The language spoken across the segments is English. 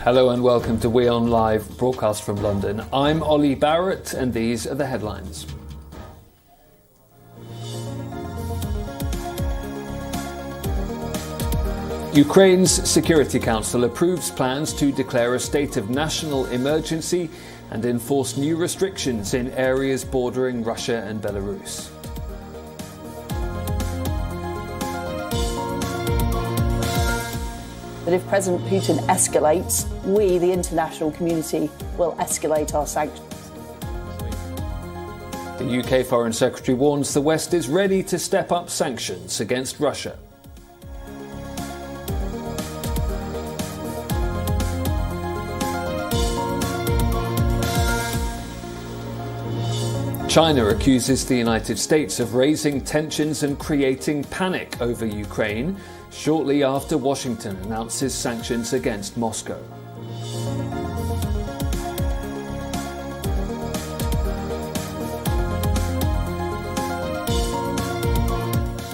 Hello and welcome to WION Live Broadcast from London. I'm Ollie Barrett and these are the headlines. Ukraine's Security Council approves plans to declare a state of national emergency and enforce new restrictions in areas bordering Russia and Belarus. That if President Putin escalates, we, the international community, will escalate our sanctions. The UK Foreign Secretary warns the West is ready to step up sanctions against Russia. China accuses the United States of raising tensions and creating panic over Ukraine shortly after Washington announces sanctions against Moscow.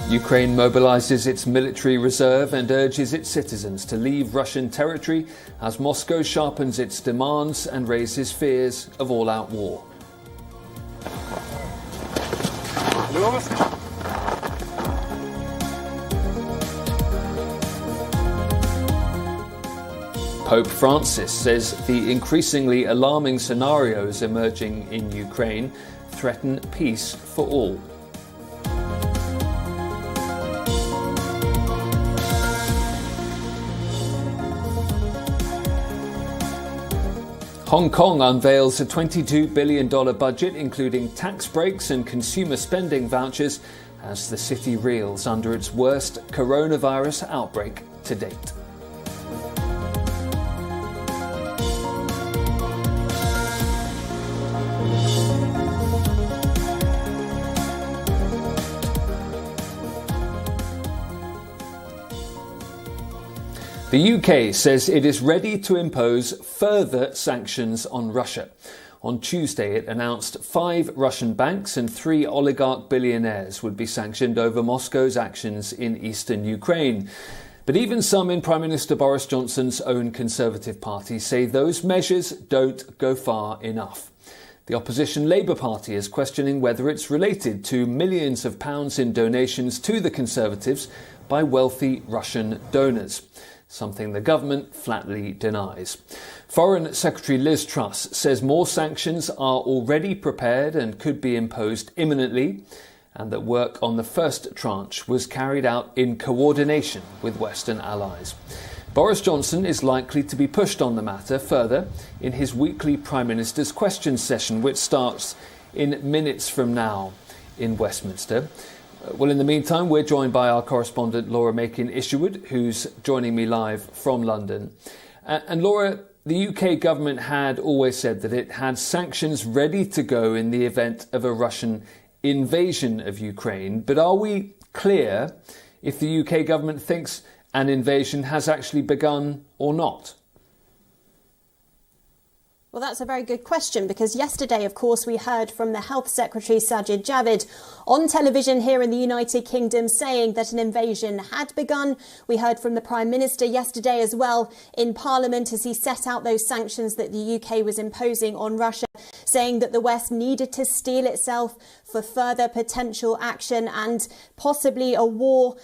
Ukraine mobilizes its military reserve and urges its citizens to leave Russian territory as Moscow sharpens its demands and raises fears of all-out war. Pope Francis says the increasingly alarming scenarios emerging in Ukraine threaten peace for all. Hong Kong unveils a $22 billion budget, including tax breaks and consumer spending vouchers, as the city reels under its worst coronavirus outbreak to date. The UK says it is ready to impose further sanctions on Russia. On Tuesday, it announced 5 Russian banks and 3 oligarch billionaires would be sanctioned over Moscow's actions in eastern Ukraine. But even some in Prime Minister Boris Johnson's own Conservative Party say those measures don't go far enough. The opposition Labour Party is questioning whether it's related to millions of pounds in donations to the Conservatives by wealthy Russian donors, something the government flatly denies. Foreign Secretary Liz Truss says more sanctions are already prepared and could be imposed imminently, and that work on the first tranche was carried out in coordination with Western allies. Boris Johnson is likely to be pushed on the matter further in his weekly Prime Minister's Questions session, which starts in minutes from now in Westminster. Well, in the meantime, we're joined by our correspondent Laura Makin-Isherwood, who's joining me live from London. And Laura, the UK government had always said that it had sanctions ready to go in the event of a Russian invasion of Ukraine. But are we clear if the UK government thinks an invasion has actually begun or not? Well, that's a very good question, because yesterday, of course, we heard from the Health Secretary Sajid Javid on television here in the United Kingdom saying that an invasion had begun. We heard from the Prime Minister yesterday as well in Parliament as he set out those sanctions that the UK was imposing on Russia, saying that the West needed to steel itself for further potential action and possibly a war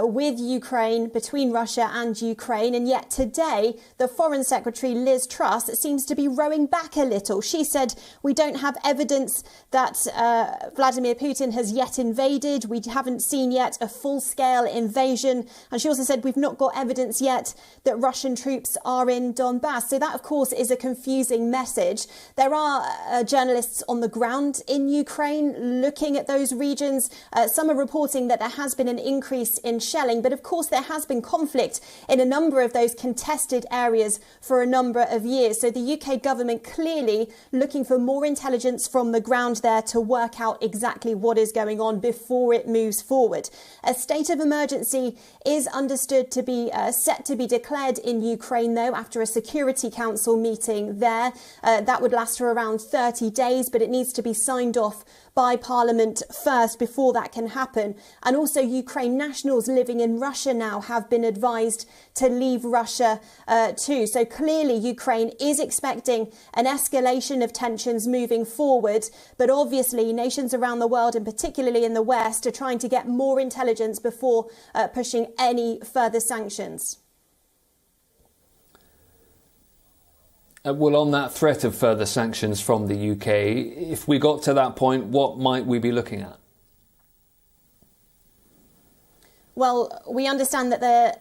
with Ukraine, between Russia and Ukraine. And yet today, the Foreign Secretary Liz Truss seems to be rowing back a little. She said, we don't have evidence that Vladimir Putin has yet invaded. We haven't seen yet a full-scale invasion. And she also said, we've not got evidence yet that Russian troops are in Donbass. So that, of course, is a confusing message. There are journalists on the ground in Ukraine looking at those regions. Some are reporting that there has been an increase in shelling. But of course, there has been conflict in a number of those contested areas for a number of years. So the UK government clearly looking for more intelligence from the ground there to work out exactly what is going on before it moves forward. A state of emergency is understood to be set to be declared in Ukraine, though, after a Security Council meeting there. That would last for around 30 days, but it needs to be signed off by Parliament first before that can happen. And also Ukraine nationals living in Russia now have been advised to leave Russia too. So clearly Ukraine is expecting an escalation of tensions moving forward. But obviously nations around the world, and particularly in the West, are trying to get more intelligence before pushing any further sanctions. Well, on that threat of further sanctions from the UK, if we got to that point, what might we be looking at? Well, we understand that the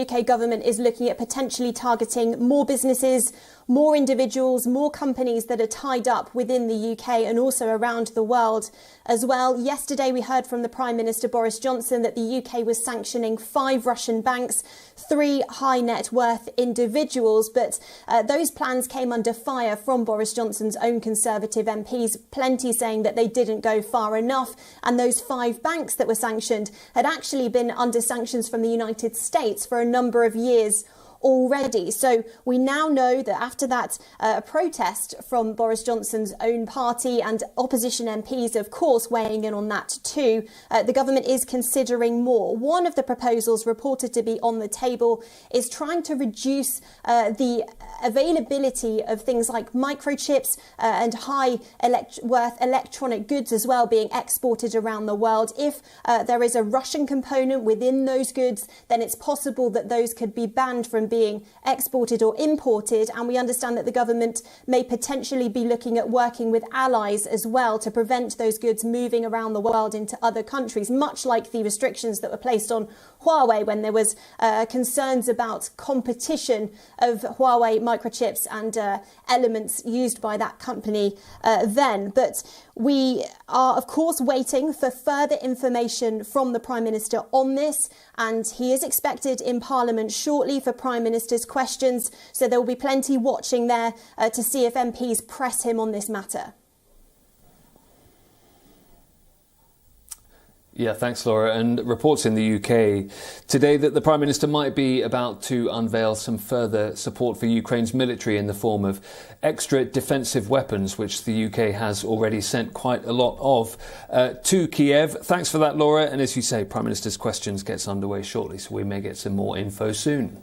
UK government is looking at potentially targeting more businesses, more individuals, more companies that are tied up within the UK and also around the world as well. Yesterday, we heard from the Prime Minister Boris Johnson that the UK was sanctioning 5 Russian banks, 3 high net worth individuals. But those plans came under fire from Boris Johnson's own Conservative MPs, plenty saying that they didn't go far enough. And those 5 banks that were sanctioned had actually been under sanctions from the United States for a number of years already. So we now know that after that protest from Boris Johnson's own party and opposition MPs, of course, weighing in on that too, the government is considering more. One of the proposals reported to be on the table is trying to reduce the availability of things like microchips and high worth electronic goods as well being exported around the world. If there is a Russian component within those goods, then it's possible that those could be banned from being exported or imported. And we understand that the government may potentially be looking at working with allies as well to prevent those goods moving around the world into other countries, much like the restrictions that were placed on Huawei when there was concerns about competition of Huawei microchips and elements used by that company then. But we are, of course, waiting for further information from the Prime Minister on this, and he is expected in Parliament shortly for Prime Minister's questions, so there will be plenty watching there to see if MPs press him on this matter. Yeah, thanks, Laura. And reports in the UK today that the Prime Minister might be about to unveil some further support for Ukraine's military in the form of extra defensive weapons, which the UK has already sent quite a lot of to Kiev. Thanks for that, Laura. And as you say, Prime Minister's questions gets underway shortly, so we may get some more info soon.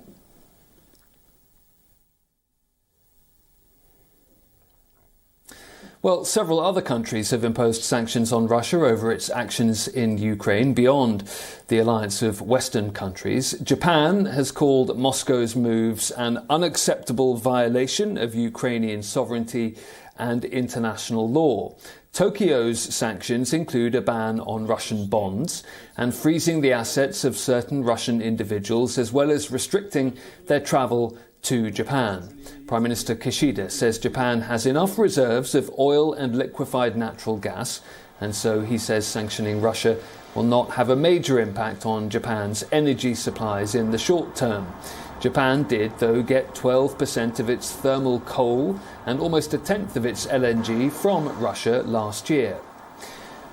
Well, several other countries have imposed sanctions on Russia over its actions in Ukraine beyond the alliance of Western countries. Japan has called Moscow's moves an unacceptable violation of Ukrainian sovereignty and international law. Tokyo's sanctions include a ban on Russian bonds and freezing the assets of certain Russian individuals, as well as restricting their travel to Japan. Prime Minister Kishida says Japan has enough reserves of oil and liquefied natural gas, and so he says sanctioning Russia will not have a major impact on Japan's energy supplies in the short term. Japan did, though, get 12% of its thermal coal and almost a tenth of its LNG from Russia last year.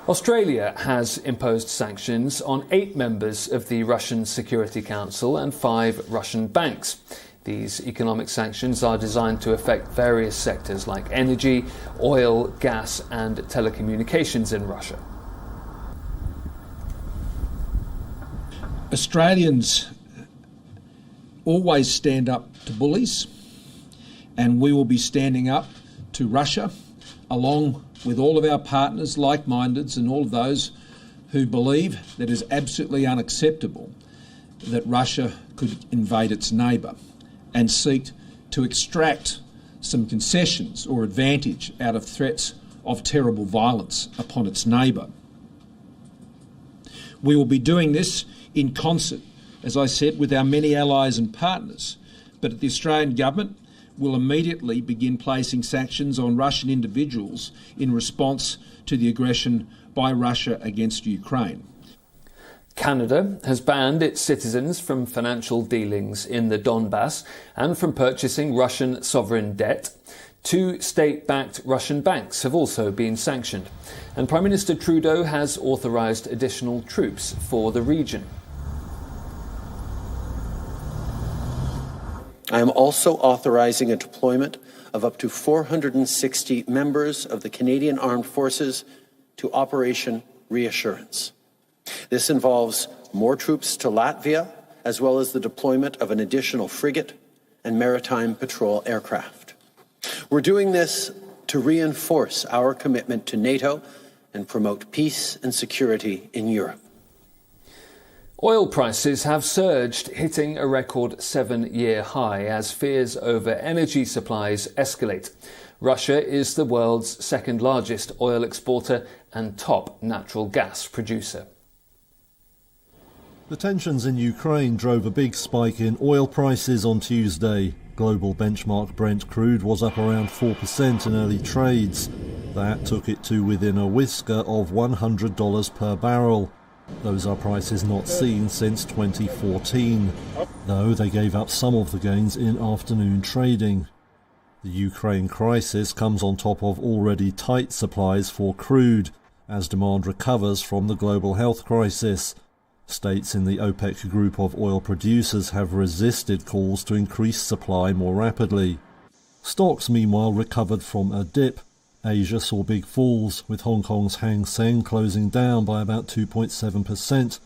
Australia has imposed sanctions on 8 members of the Russian Security Council and 5 Russian banks. These economic sanctions are designed to affect various sectors like energy, oil, gas and telecommunications in Russia. Australians always stand up to bullies, and we will be standing up to Russia along with all of our partners, like-mindeds, and all of those who believe that it is absolutely unacceptable that Russia could invade its neighbour and seek to extract some concessions or advantage out of threats of terrible violence upon its neighbour. We will be doing this in concert, as I said, with our many allies and partners, but the Australian government will immediately begin placing sanctions on Russian individuals in response to the aggression by Russia against Ukraine. Canada has banned its citizens from financial dealings in the Donbass and from purchasing Russian sovereign debt. 2 state-backed Russian banks have also been sanctioned. And Prime Minister Trudeau has authorised additional troops for the region. I am also authorising a deployment of up to 460 members of the Canadian Armed Forces to Operation Reassurance. This involves more troops to Latvia, as well as the deployment of an additional frigate and maritime patrol aircraft. We're doing this to reinforce our commitment to NATO and promote peace and security in Europe. Oil prices have surged, hitting a record 7-year high as fears over energy supplies escalate. Russia is the world's second largest oil exporter and top natural gas producer. The tensions in Ukraine drove a big spike in oil prices on Tuesday. Global benchmark Brent crude was up around 4% in early trades. That took it to within a whisker of $100 per barrel. Those are prices not seen since 2014, though they gave up some of the gains in afternoon trading. The Ukraine crisis comes on top of already tight supplies for crude, as demand recovers from the global health crisis. States in the OPEC group of oil producers have resisted calls to increase supply more rapidly. Stocks, meanwhile, recovered from a dip. Asia saw big falls, with Hong Kong's Hang Seng closing down by about 2.7%.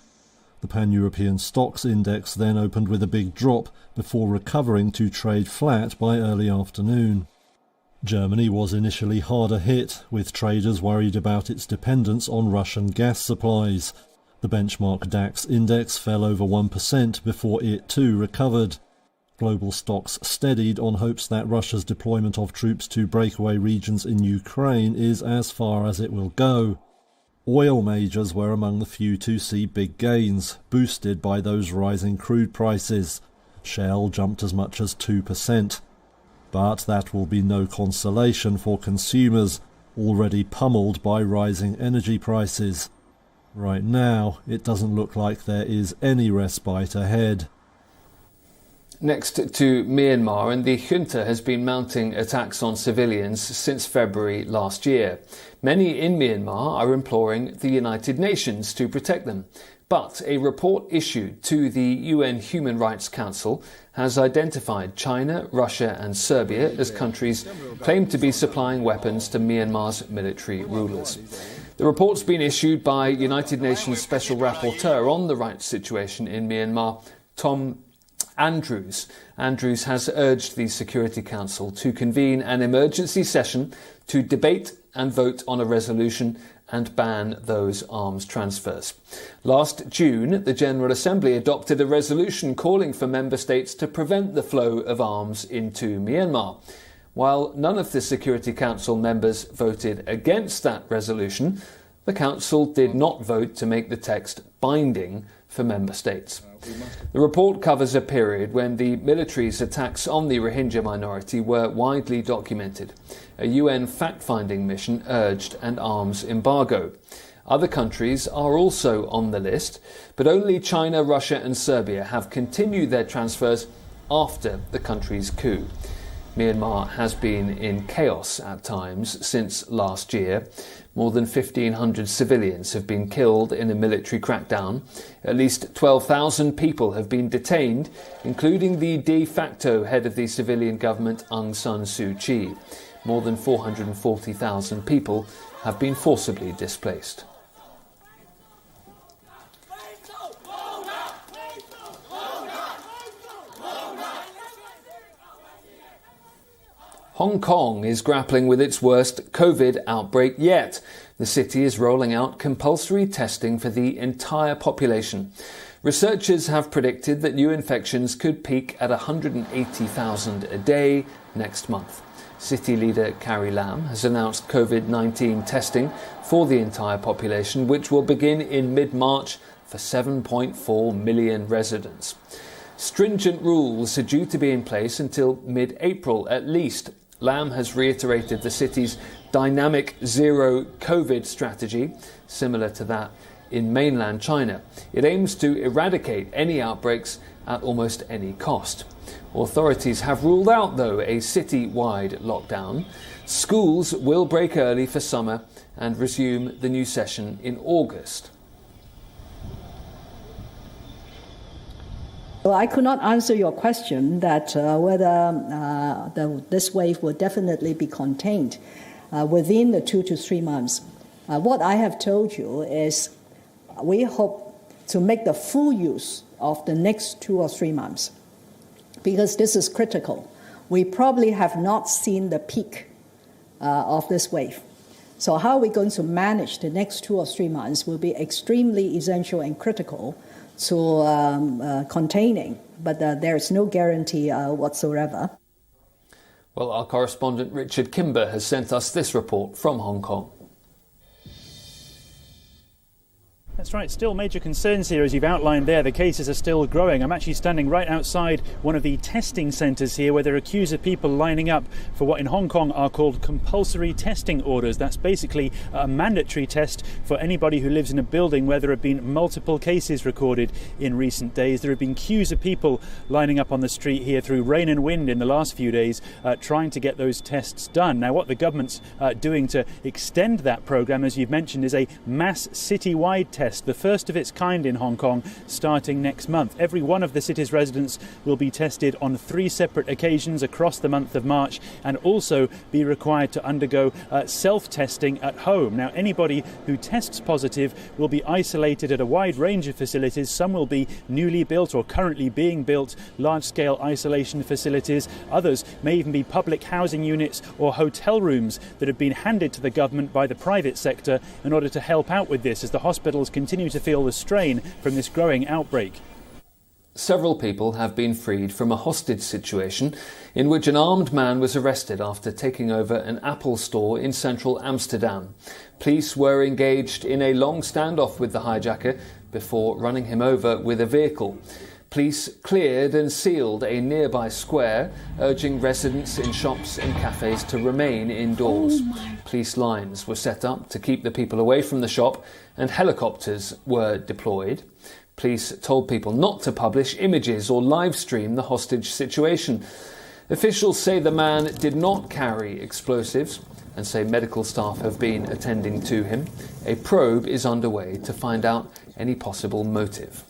The Pan-European Stocks Index then opened with a big drop before recovering to trade flat by early afternoon. Germany was initially harder hit, with traders worried about its dependence on Russian gas supplies. The benchmark DAX index fell over 1% before it too recovered. Global stocks steadied on hopes that Russia's deployment of troops to breakaway regions in Ukraine is as far as it will go. Oil majors were among the few to see big gains, boosted by those rising crude prices. Shell jumped as much as 2%. But that will be no consolation for consumers, already pummeled by rising energy prices. Right now, it doesn't look like there is any respite ahead. Next to Myanmar, and the junta has been mounting attacks on civilians since February last year. Many in Myanmar are imploring the United Nations to protect them. But a report issued to the UN Human Rights Council has identified China, Russia and Serbia as countries claimed to be supplying weapons to Myanmar's military rulers. The report's been issued by United Nations Special Rapporteur on the rights situation in Myanmar, Tom Andrews. Andrews has urged the Security Council to convene an emergency session to debate and vote on a resolution and ban those arms transfers. Last June, the General Assembly adopted a resolution calling for member states to prevent the flow of arms into Myanmar. While none of the Security Council members voted against that resolution, the Council did not vote to make the text binding for member states. The report covers a period when the military's attacks on the Rohingya minority were widely documented. A UN fact-finding mission urged an arms embargo. Other countries are also on the list, but only China, Russia and Serbia have continued their transfers after the country's coup. Myanmar has been in chaos at times since last year. More than 1,500 civilians have been killed in a military crackdown. At least 12,000 people have been detained, including the de facto head of the civilian government, Aung San Suu Kyi. More than 440,000 people have been forcibly displaced. Hong Kong is grappling with its worst COVID outbreak yet. The city is rolling out compulsory testing for the entire population. Researchers have predicted that new infections could peak at 180,000 a day next month. City leader Carrie Lam has announced COVID-19 testing for the entire population, which will begin in mid-March for 7.4 million residents. Stringent rules are due to be in place until mid-April at least. Lam has reiterated the city's dynamic zero COVID strategy, similar to that in mainland China. It aims to eradicate any outbreaks at almost any cost. Authorities have ruled out, though, a city-wide lockdown. Schools will break early for summer and resume the new session in August. Well, I could not answer your question that whether this wave will definitely be contained within the 2 to 3 months. What I have told you is we hope to make the full use of the next 2 or 3 months, because this is critical. We probably have not seen the peak of this wave. So how we're going to manage the next 2 or 3 months will be extremely essential and critical to containing, but there is no guarantee whatsoever. Well, our correspondent Richard Kimber has sent us this report from Hong Kong. That's right, still major concerns here as you've outlined there. The cases are still growing. I'm actually standing right outside one of the testing centres here where there are queues of people lining up for what in Hong Kong are called compulsory testing orders. That's basically a mandatory test for anybody who lives in a building where there have been multiple cases recorded in recent days. There have been queues of people lining up on the street here through rain and wind in the last few days trying to get those tests done. Now what the government's doing to extend that programme, as you've mentioned, is a mass citywide test, the first of its kind in Hong Kong, starting next month. Every one of the city's residents will be tested on 3 separate occasions across the month of March and also be required to undergo self-testing at home. Now, anybody who tests positive will be isolated at a wide range of facilities. Some will be newly built or currently being built large-scale isolation facilities. Others may even be public housing units or hotel rooms that have been handed to the government by the private sector in order to help out with this as the hospitals continue to feel the strain from this growing outbreak. Several people have been freed from a hostage situation in which an armed man was arrested after taking over an Apple store in central Amsterdam. Police were engaged in a long standoff with the hijacker before running him over with a vehicle. Police cleared and sealed a nearby square, urging residents in shops and cafes to remain indoors. Police lines were set up to keep the people away from the shop, and helicopters were deployed. Police told people not to publish images or live stream the hostage situation. Officials say the man did not carry explosives and say medical staff have been attending to him. A probe is underway to find out any possible motive.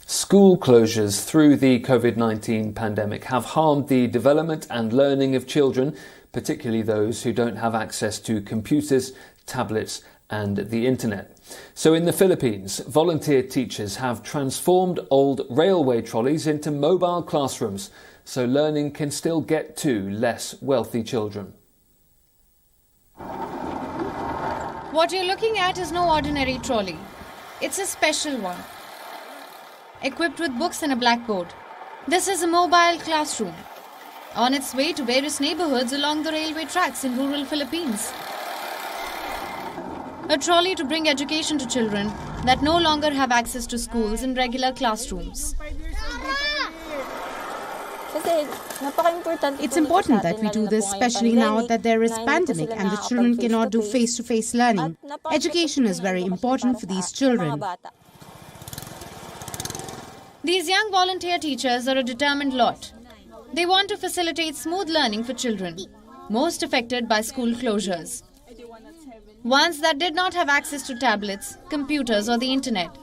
School closures through the COVID-19 pandemic have harmed the development and learning of children, particularly those who don't have access to computers, tablets and the internet. So in the Philippines, volunteer teachers have transformed old railway trolleys into mobile classrooms, so learning can still get to less wealthy children. What you're looking at is no ordinary trolley. It's a special one, equipped with books and a blackboard. This is a mobile classroom, on its way to various neighborhoods along the railway tracks in rural Philippines. A trolley to bring education to children that no longer have access to schools in regular classrooms. It's important that we do this, especially now that there is a pandemic and the children cannot do face-to-face learning. Education is very important for these children. These young volunteer teachers are a determined lot. They want to facilitate smooth learning for children, most affected by school closures. Ones that did not have access to tablets, computers or the internet,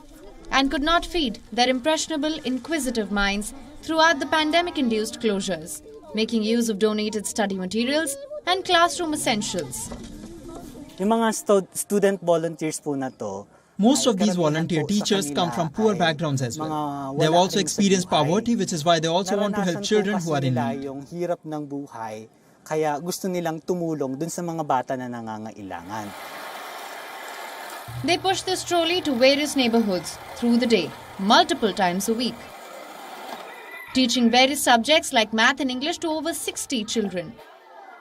and could not feed their impressionable, inquisitive minds throughout the pandemic-induced closures, making use of donated study materials and classroom essentials. Yung mga student volunteers po na to, most of these volunteer teachers come from poor backgrounds as well. They have also experienced poverty, which is why they also want to help children who are in need. Yung hirap ng buhay, kaya gusto nilang tumulong dun sa mga bata na nangangailangan. They push this trolley to various neighborhoods through the day, multiple times a week, teaching various subjects like math and English to over 60 children.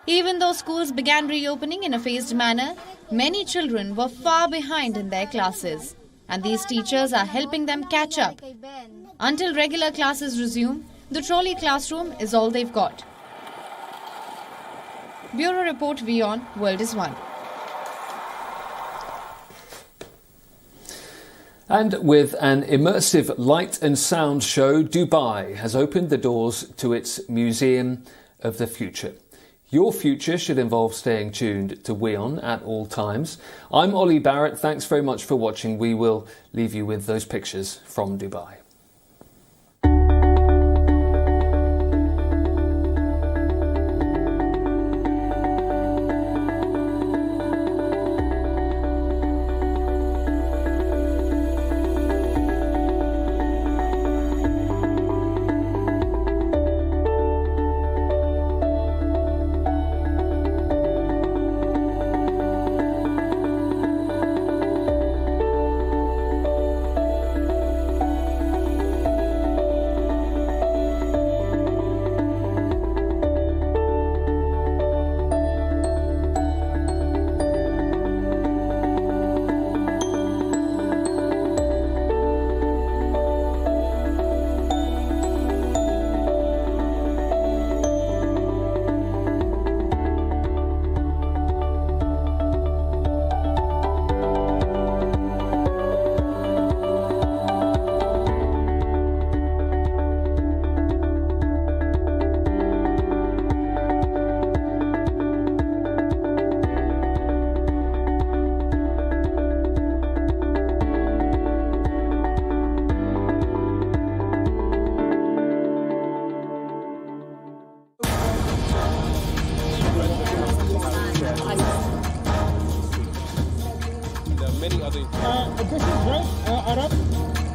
Even though schools began reopening in a phased manner, many children were far behind in their classes, and these teachers are helping them catch up. Until regular classes resume, the trolley classroom is all they've got. Bureau Report WION World is One. And with an immersive light and sound show, Dubai has opened the doors to its Museum of the Future. Your future should involve staying tuned to WION at all times. I'm Ollie Barrett. Thanks very much for watching. We will leave you with those pictures from Dubai. This is right, Arab.